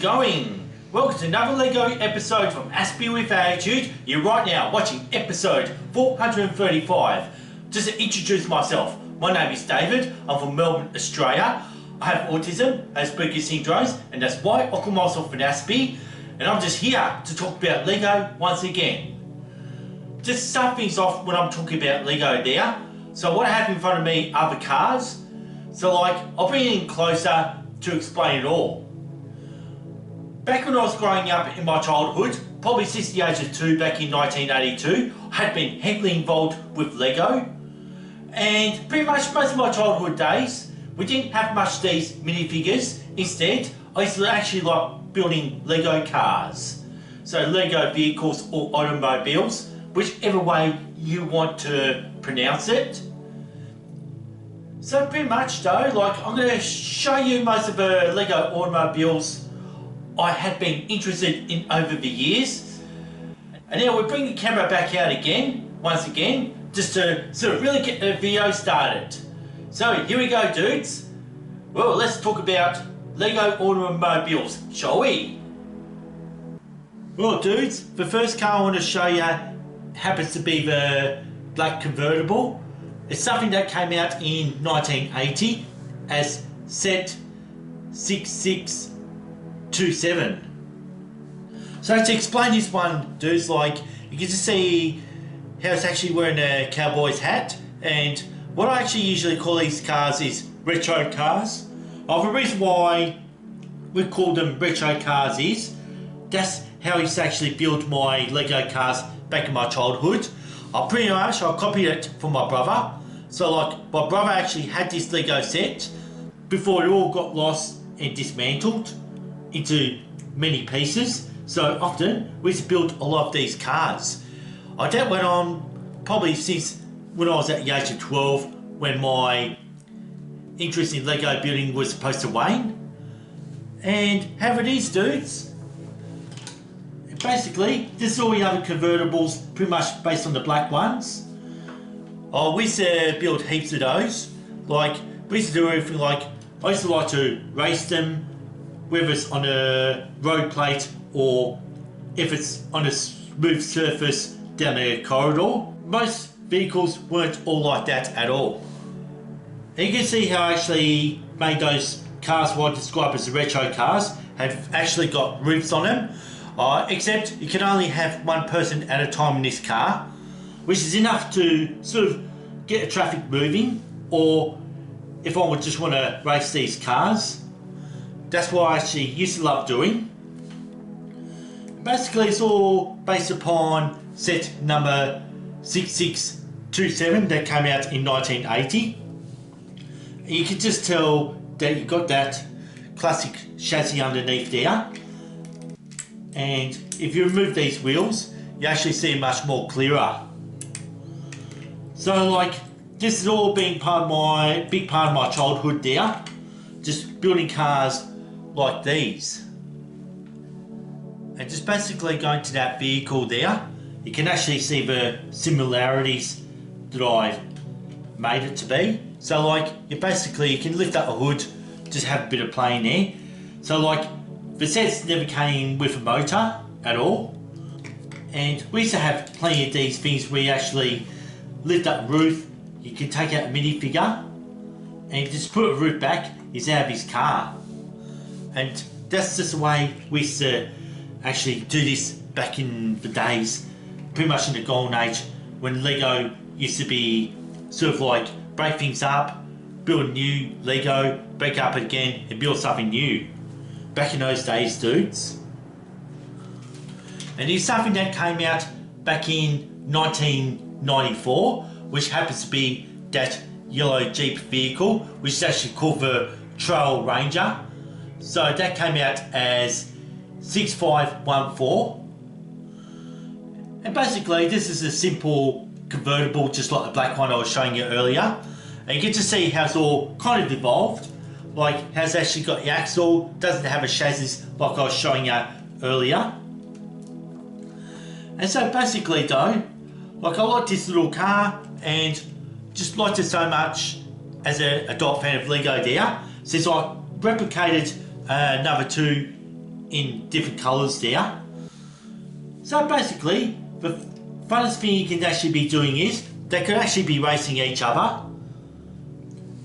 going? Welcome to another LEGO episode from Aspie with Attitude. You're right now watching episode 435. Just to introduce myself, my name is David. I'm from Melbourne, Australia. I have autism, Asperger's syndrome, and that's why I call myself an Aspie. And I'm just here to talk about LEGO once again. Just to start things off when I'm talking about LEGO there. So what I have in front of me are the cars. So I'll bring in closer to explain it all. Back when I was growing up in my childhood, probably since the age of 2 back in 1982, I had been heavily involved with LEGO. And pretty much most of my childhood days, we didn't have much these minifigures. Instead, I used to actually like building LEGO cars. So LEGO vehicles or automobiles, whichever way you want to pronounce it. So pretty much though, I'm going to show you most of the LEGO automobiles I had been interested in over the years. And now we'll bring the camera back out again, once again, just to sort of really get the video started. So here we go, dudes. Well, let's talk about LEGO automobiles, shall we? Well, dudes, the first car I want to show you happens to be the black convertible. It's something that came out in 1980 as Set 6627. So to explain this one, dudes, you can just see how it's actually wearing a cowboy's hat, and what I actually usually call these cars is retro cars. The reason why we call them retro cars is that's how I used to actually build my LEGO cars back in my childhood. I copied it from my brother. So my brother actually had this LEGO set before it all got lost and dismantled into many pieces. So often we used to build a lot of these cars. That went on probably since when I was at the age of 12, when my interest in LEGO building was supposed to wane. And how it is, dudes. Basically, this is all the other convertibles, pretty much based on the black ones. We used to build heaps of those. We used to do everything I used to like to race them, whether it's on a road plate or if it's on a smooth surface down a corridor. Most vehicles weren't all like that at all. And you can see how I actually made those cars what I describe as the retro cars have actually got roofs on them. Except you can only have one person at a time in this car, which is enough to sort of get the traffic moving, or if I would just want to race these cars. That's what I actually used to love doing. Basically, it's all based upon set number 6627 that came out in 1980. And you can just tell that you got that classic chassis underneath there. And if you remove these wheels, you actually see much more clearer. So this has all been big part of my childhood there, just building cars like these. And just basically going to that vehicle there, you can actually see the similarities that I've made it to be. So you can lift up the hood, just have a bit of play in there. So the sets never came with a motor at all, and we used to have plenty of these things where you actually lift up the roof, you can take out a minifigure and just put a roof back, he's out of his car. And that's just the way we used to actually do this back in the days, pretty much in the golden age, when LEGO used to be sort of break things up, build new LEGO, break up again and build something new. Back in those days, dudes. And here's something that came out back in 1994, which happens to be that yellow Jeep vehicle, which is actually called the Trail Ranger. So that came out as 6514. And basically this is a simple convertible, just like the black one I was showing you earlier. And you get to see how it's all kind of evolved. Has actually got the axle, doesn't have a chassis like I was showing you earlier. And so basically though, I like this little car and just liked it so much as an adult fan of LEGO there, since I replicated number 2 in different colours there. So basically, the funnest thing you can actually be doing is they could actually be racing each other,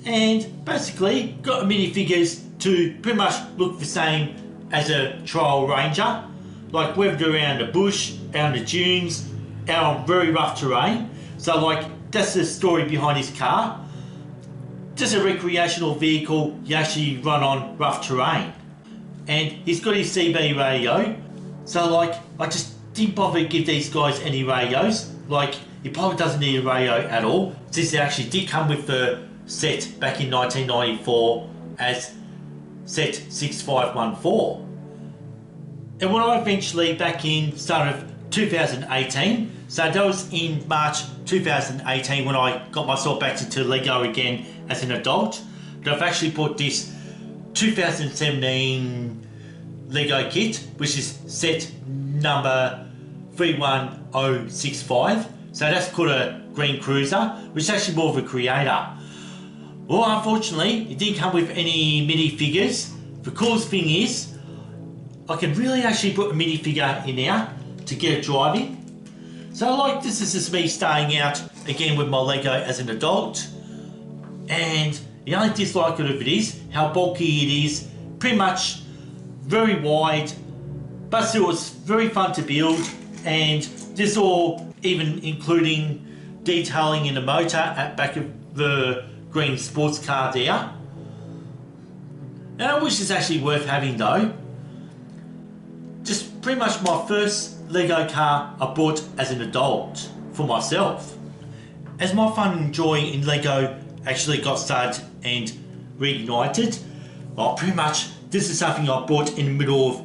and basically got minifigures to pretty much look the same as a trial ranger, like whether they're around the bush, out in the dunes, out on very rough terrain. So like that's the story behind his car. Just a recreational vehicle you actually run on rough terrain. And he's got his CB radio, so like I just didn't bother to give these guys any radios. Like he probably doesn't need a radio at all, since it actually did come with the set back in 1994 as set 6514. And when I eventually, back in start of 2018, so that was in March 2018 when I got myself back into Lego again as an adult, that I've actually bought this 2017 Lego kit, which is set number 31065. So that's called a Green Cruiser, which is actually more of a creator. Well, unfortunately, it didn't come with any minifigures. The coolest thing is, I can really actually put a minifigure in there to get it driving. So like this is just me starting out again with my Lego as an adult. And the only dislike of it is how bulky it is, pretty much very wide, but still it's very fun to build. And this all even including detailing in the motor at back of the green sports car there. And I wish it's actually worth having though. Just pretty much my first Lego car I bought as an adult for myself. As my fun and joy in Lego actually got started and reignited, well, pretty much this is something I bought in the middle of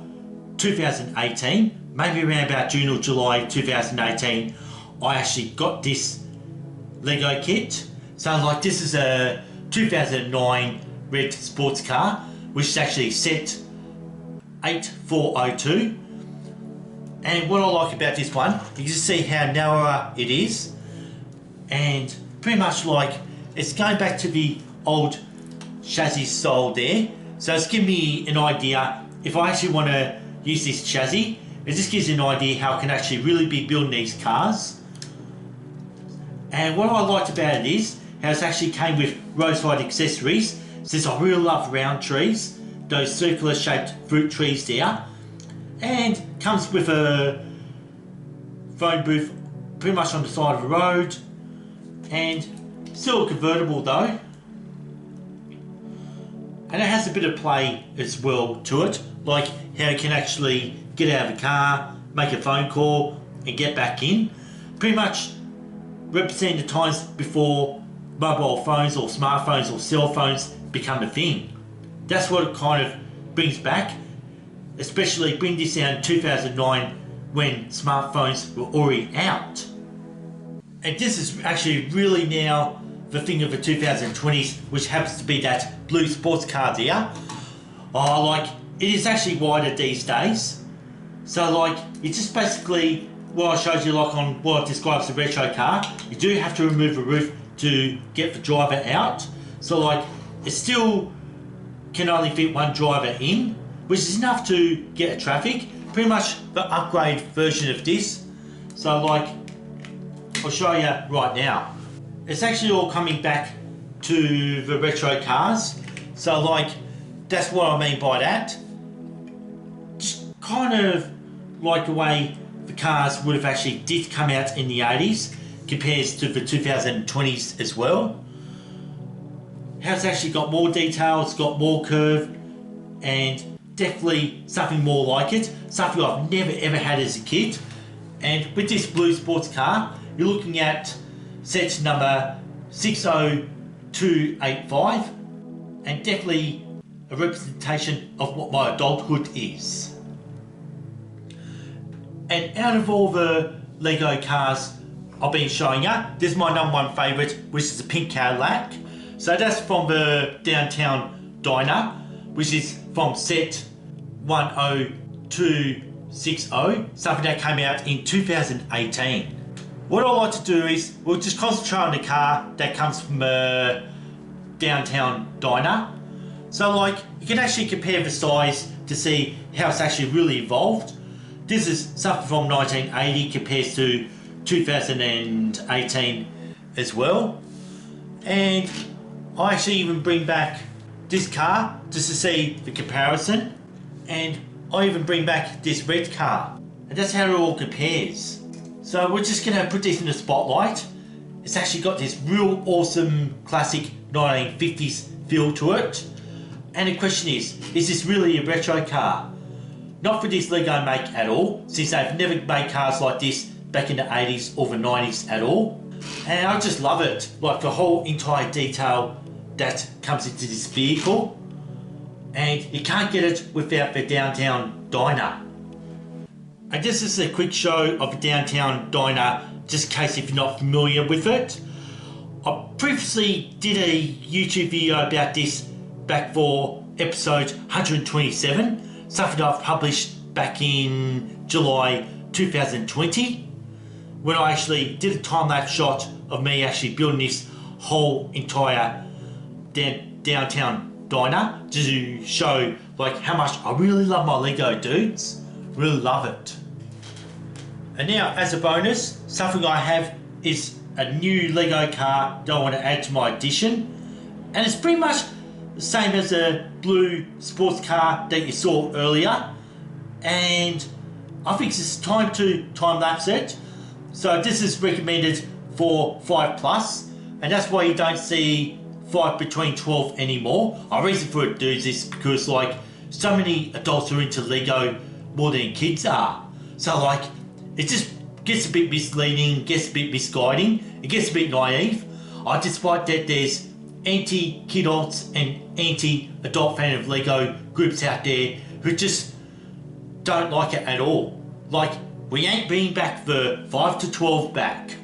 2018, maybe around about June or July 2018. I actually got this Lego kit. So like this is a 2009 red sports car, which is actually set 8402. And what I like about this one, you can see how narrower it is, and pretty much like it's going back to the old chassis style there. So it's giving me an idea, if I actually want to use this chassis, it just gives you an idea how I can actually really be building these cars. And what I liked about it is how it actually came with roadside accessories, since I really love round trees, those circular shaped fruit trees there. And comes with a phone booth pretty much on the side of the road, and still convertible though. And it has a bit of play as well to it, like how you can actually get out of the car, make a phone call and get back in. Pretty much representing the times before mobile phones or smartphones or cell phones become a thing. That's what it kind of brings back. Especially bring this out in 2009 when smartphones were already out. And this is actually really now the thing of the 2020s, which happens to be that blue sports car there. Oh, like it is actually wider these days. So like it's just basically what I showed you, like on what describes the retro car. You do have to remove the roof to get the driver out. So like it still can only fit one driver in, which is enough to get traffic. Pretty much the upgrade version of this. So like, I'll show you right now. It's actually all coming back to the retro cars. So like, that's what I mean by that. Just kind of like the way the cars would have actually did come out in the 80s compares to the 2020s as well. How it's actually got more detail, it's got more curve, and definitely something more like it, something I've never ever had as a kid. And with this blue sports car, you're looking at set number 60285, and definitely a representation of what my adulthood is. And out of all the Lego cars I've been showing you, this is my #1 favourite, which is the pink Cadillac. So that's from the Downtown Diner, which is from set 10260, something that came out in 2018. What I like to do is, we'll just concentrate on the car that comes from a Downtown Diner. So like, you can actually compare the size to see how it's actually really evolved. This is something from 1980 compared to 2018 as well. And I actually even bring back this car just to see the comparison. And I even bring back this red car. And that's how it all compares. So we're just going to put this in the spotlight. It's actually got this real awesome classic 1950s feel to it. And the question is this really a retro car? Not for this Lego make at all, since they've never made cars like this back in the 80s or the 90s at all. And I just love it, like the whole entire detail that comes into this vehicle. And you can't get it without the downtown diner. And this is a quick show of the downtown diner, just in case if you're not familiar with it. I previously did a YouTube video about this back for episode 127, something that I've published back in July 2020, when I actually did a time-lapse shot of me actually building this whole entire downtown diner to show like how much I really love my Lego dudes. Really love it. And now, as a bonus, something I have is a new Lego car that I want to add to my addition. And it's pretty much the same as a blue sports car that you saw earlier. And I think it's time to time-lapse it. So this is recommended for 5+, and that's why you don't see 5 between 12 anymore. The reason for it dudes is because like so many adults are into Lego more than kids are. So like it just gets a bit misleading, gets a bit misguiding, it gets a bit naive. Despite that there's anti-kidults and anti-adult fan of Lego groups out there who just don't like it at all. Like, we ain't bringing back the 5 to 12 back.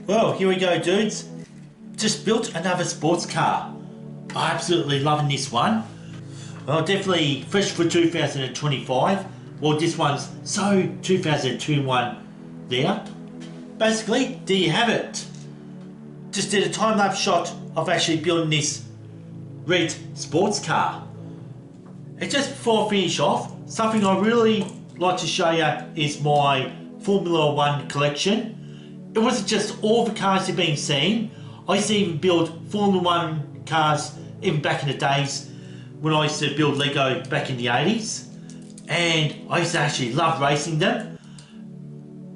Well, here we go dudes. Just built another sports car. I'm absolutely loving this one. Well, definitely fresh for 2025. Well, this one's so 2021 there. Basically, there you have it. Just did a time-lapse shot of actually building this red sports car. And just before I finish off, something I really like to show you is my Formula 1 collection. It wasn't just all the cars you've been seeing. I used to even build Formula 1 cars even back in the days when I used to build Lego back in the 80s. And I used to actually love racing them.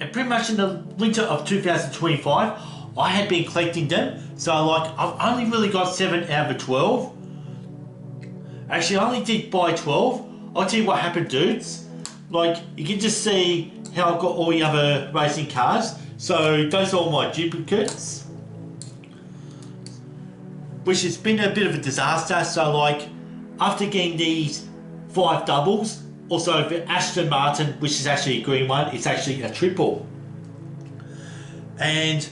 And pretty much in the winter of 2025, I had been collecting them. So like, I've only really got 7 out of 12. Actually, I only did buy 12. I'll tell you what happened, dudes. Like, you can just see how I've got all the other racing cars. So those are all my duplicates, which has been a bit of a disaster. So like, after getting these 5 doubles, also the Aston Martin, which is actually a green one, it's actually a triple. And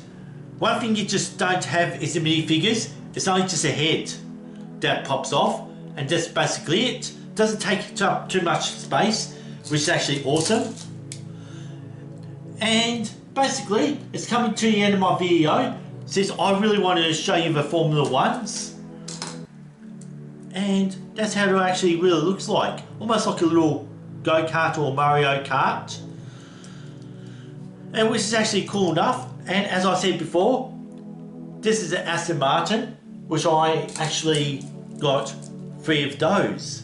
one thing you just don't have is the minifigures. It's only just a head that pops off, and that's basically it. Doesn't take up too much space, which is actually awesome. And basically, it's coming to the end of my video, since I really wanted to show you the Formula 1s. And that's how it actually really looks like. Almost like a little go-kart or Mario Kart. And which is actually cool enough. And as I said before, this is an Aston Martin, which I actually got 3 of those.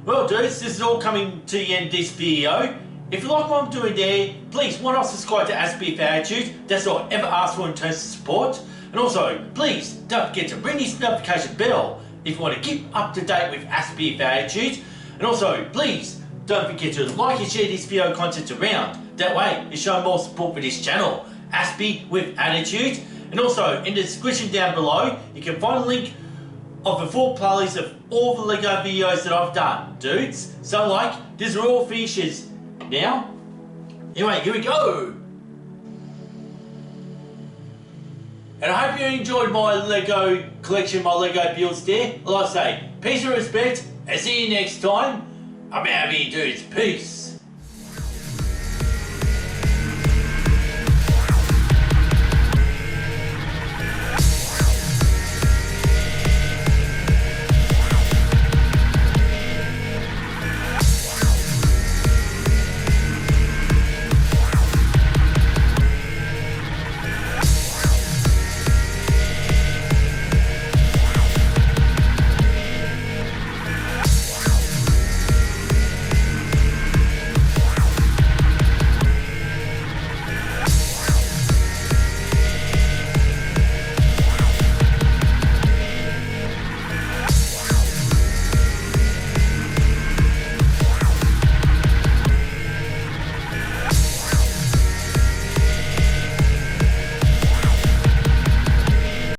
Well dudes, this is all coming to the end of this video. If you like what I'm doing there, please why not subscribe to Aspie with Attitude? That's all I ever ask for in terms of support. And also, please don't forget to ring this notification bell if you want to keep up to date with Aspie with Attitude. And also, please don't forget to like and share this video content around. That way, you show more support for this channel, Aspie with Attitude. And also, in the description down below, you can find a link of the full playlist of all the LEGO videos that I've done, dudes. So like, these are all finishes now. Anyway, here we go. And I hope you enjoyed my LEGO collection, my LEGO builds there. Like I say, peace and respect, and see you next time. I'm out of here, dudes. Peace.